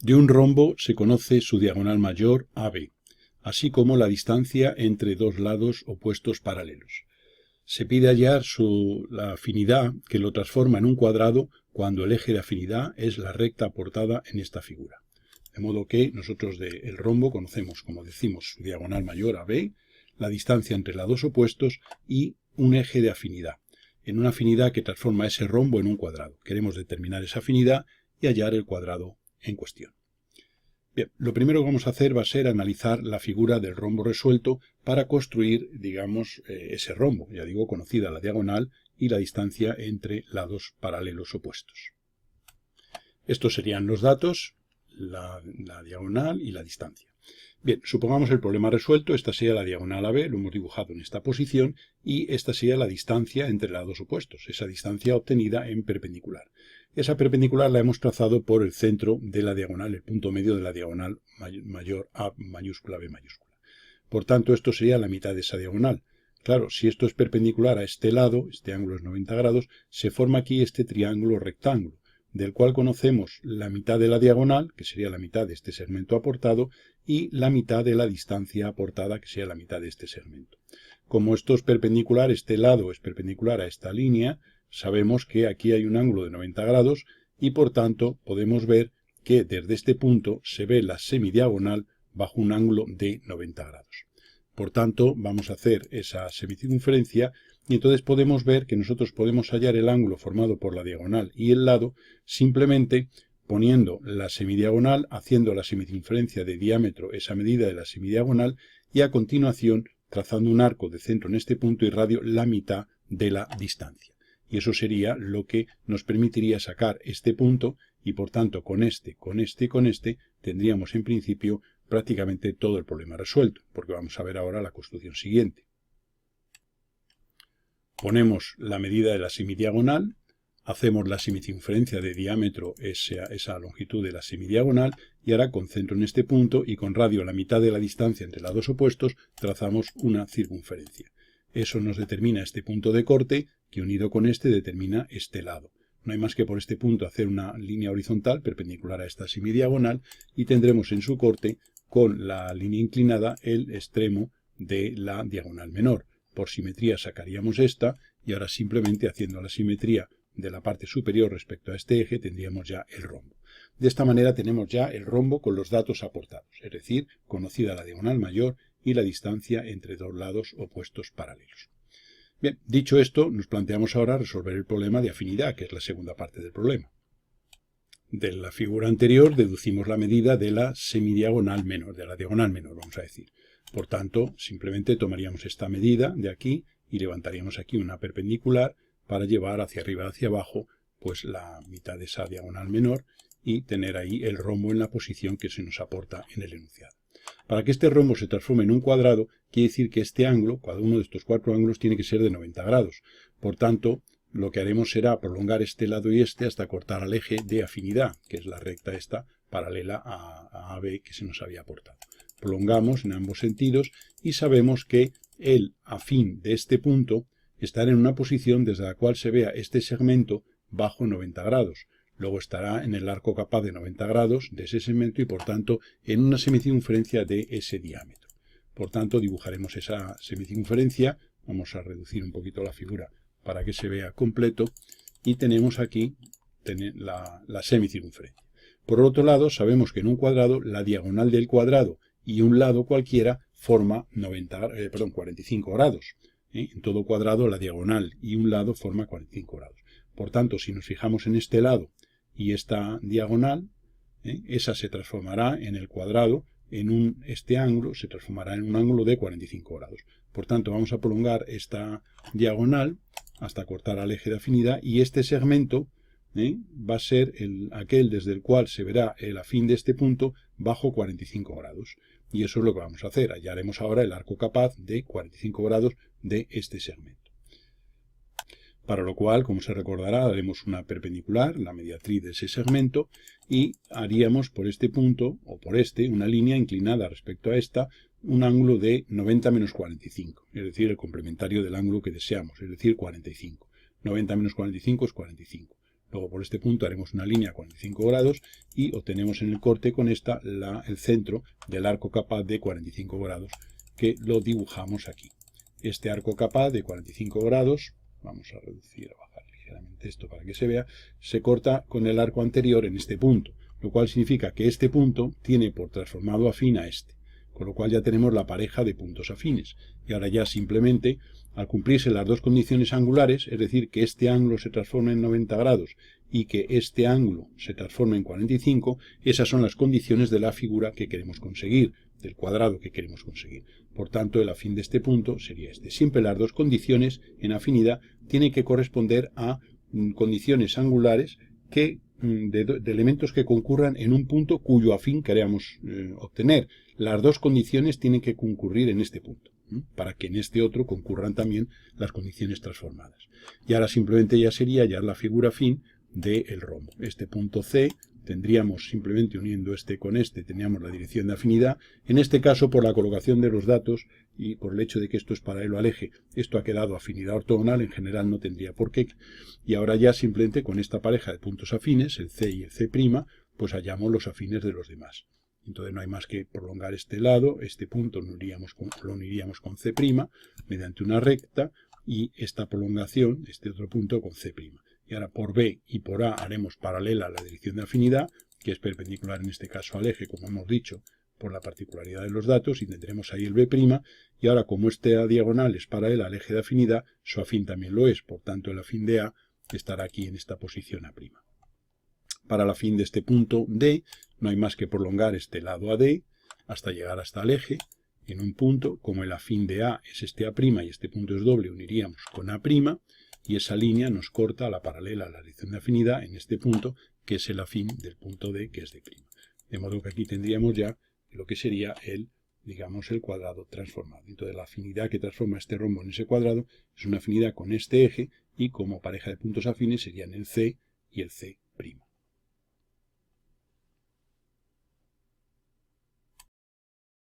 De un rombo se conoce su diagonal mayor AB, así como la distancia entre dos lados opuestos paralelos. Se pide hallar la afinidad que lo transforma en un cuadrado cuando el eje de afinidad es la recta aportada en esta figura. De modo que nosotros del rombo conocemos, como decimos, su diagonal mayor AB, la distancia entre los dos opuestos y un eje de afinidad. En una afinidad que transforma ese rombo en un cuadrado. Queremos determinar esa afinidad y hallar el cuadrado en cuestión. Bien, lo primero que vamos a hacer va a ser analizar la figura del rombo resuelto para construir, digamos, ese rombo. Ya digo, conocida la diagonal y la distancia entre lados paralelos opuestos. Estos serían los datos, la diagonal y la distancia. Bien, supongamos el problema resuelto. Esta sería la diagonal AB, lo hemos dibujado en esta posición, y esta sería la distancia entre lados opuestos, esa distancia obtenida en perpendicular. Esa perpendicular la hemos trazado por el centro de la diagonal, el punto medio de la diagonal mayor A mayúscula B mayúscula. Por tanto, esto sería la mitad de esa diagonal. Claro, si esto es perpendicular a este lado, este ángulo es 90 grados, se forma aquí este triángulo rectángulo, del cual conocemos la mitad de la diagonal, que sería la mitad de este segmento aportado, y la mitad de la distancia aportada, que sería la mitad de este segmento. Como esto es perpendicular, este lado es perpendicular a esta línea, sabemos que aquí hay un ángulo de 90 grados y por tanto podemos ver que desde este punto se ve la semidiagonal bajo un ángulo de 90 grados. Por tanto, vamos a hacer esa semicircunferencia y entonces podemos ver que nosotros podemos hallar el ángulo formado por la diagonal y el lado simplemente poniendo la semidiagonal, haciendo la semicircunferencia de diámetro, esa medida de la semidiagonal, y a continuación trazando un arco de centro en este punto y radio la mitad de la distancia. Y eso sería lo que nos permitiría sacar este punto y por tanto con este tendríamos en principio prácticamente todo el problema resuelto, porque vamos a ver ahora la construcción siguiente. Ponemos la medida de la semidiagonal, hacemos la semicircunferencia de diámetro, esa longitud de la semidiagonal, y ahora con centro en este punto y con radio la mitad de la distancia entre lados opuestos, trazamos una circunferencia. Eso nos determina este punto de corte, que unido con este determina este lado. No hay más que por este punto hacer una línea horizontal perpendicular a esta semidiagonal y tendremos en su corte, con la línea inclinada, el extremo de la diagonal menor. Por simetría sacaríamos esta y ahora simplemente haciendo la simetría de la parte superior respecto a este eje tendríamos ya el rombo. De esta manera tenemos ya el rombo con los datos aportados, es decir, conocida la diagonal mayor y la distancia entre dos lados opuestos paralelos. Bien, dicho esto, nos planteamos ahora resolver el problema de afinidad, que es la segunda parte del problema. De la figura anterior deducimos la medida de la semidiagonal menor, de la diagonal menor, vamos a decir. Por tanto, simplemente tomaríamos esta medida de aquí y levantaríamos aquí una perpendicular para llevar hacia arriba, hacia abajo, pues la mitad de esa diagonal menor y tener ahí el rombo en la posición que se nos aporta en el enunciado. Para que este rombo se transforme en un cuadrado, quiere decir que este ángulo, cada uno de estos cuatro ángulos, tiene que ser de 90 grados. Por tanto, lo que haremos será prolongar este lado y este hasta cortar al eje de afinidad, que es la recta esta paralela a AB que se nos había aportado. Prolongamos en ambos sentidos y sabemos que el afín de este punto estará en una posición desde la cual se vea este segmento bajo 90 grados. Luego estará en el arco capaz de 90 grados de ese segmento y por tanto en una semicircunferencia de ese diámetro. Por tanto dibujaremos esa semicircunferencia, vamos a reducir un poquito la figura para que se vea completo y tenemos aquí la semicircunferencia. Por otro lado sabemos que en un cuadrado la diagonal del cuadrado y un lado cualquiera forma 45 grados. En todo cuadrado la diagonal y un lado forma 45 grados. Por tanto, si nos fijamos en este lado y esta diagonal, esa se transformará en el cuadrado, este ángulo se transformará en un ángulo de 45 grados. Por tanto, vamos a prolongar esta diagonal hasta cortar al eje de afinidad y este segmento va a ser aquel desde el cual se verá el afín de este punto bajo 45 grados. Y eso es lo que vamos a hacer. Hallaremos ahora el arco capaz de 45 grados de este segmento. Para lo cual, como se recordará, haremos una perpendicular, la mediatriz de ese segmento, y haríamos por este punto, o por una línea inclinada respecto a esta, un ángulo de 90 menos 45, es decir, el complementario del ángulo que deseamos, es decir, 45. 90 menos 45 es 45. Luego por este punto haremos una línea a 45 grados y obtenemos en el corte con esta el centro del arco capaz de 45 grados, que lo dibujamos aquí. Este arco capaz de 45 grados, vamos a reducir, a bajar ligeramente esto para que se vea, se corta con el arco anterior en este punto, lo cual significa que este punto tiene por transformado afín a este, con lo cual ya tenemos la pareja de puntos afines. Y ahora ya simplemente, al cumplirse las dos condiciones angulares, es decir, que este ángulo se transforme en 90 grados y que este ángulo se transforme en 45, esas son las condiciones de la figura que queremos conseguir, del cuadrado que queremos conseguir. Por tanto, el afín de este punto sería este. Siempre las dos condiciones en afinidad tienen que corresponder a condiciones angulares de elementos que concurran en un punto cuyo afín queremos obtener. Las dos condiciones tienen que concurrir en este punto, para que en este otro concurran también las condiciones transformadas. Y ahora simplemente ya sería hallar la figura afín del rombo. Este punto C tendríamos simplemente uniendo este con este, teníamos la dirección de afinidad. En este caso, por la colocación de los datos y por el hecho de que esto es paralelo al eje, esto ha quedado afinidad ortogonal, en general no tendría por qué. Y ahora ya simplemente con esta pareja de puntos afines, el C y el C', pues hallamos los afines de los demás. Entonces no hay más que prolongar este lado, este punto lo uniríamos con C' mediante una recta y esta prolongación, este otro punto con C'. Y ahora por B y por A haremos paralela a la dirección de afinidad, que es perpendicular en este caso al eje, como hemos dicho, por la particularidad de los datos, y tendremos ahí el B', y ahora como esta diagonal es paralela al eje de afinidad, su afín también lo es, por tanto el afín de A estará aquí en esta posición A'. Para el afín de este punto D, no hay más que prolongar este lado AD hasta llegar hasta el eje. En un punto, como el afín de A es este A' y este punto es doble, uniríamos con A', y esa línea nos corta a la paralela a la dirección de afinidad en este punto, que es el afín del punto D, que es D'. De modo que aquí tendríamos ya lo que sería el cuadrado transformado. Entonces la afinidad que transforma este rombo en ese cuadrado es una afinidad con este eje, y como pareja de puntos afines serían el C y el C'.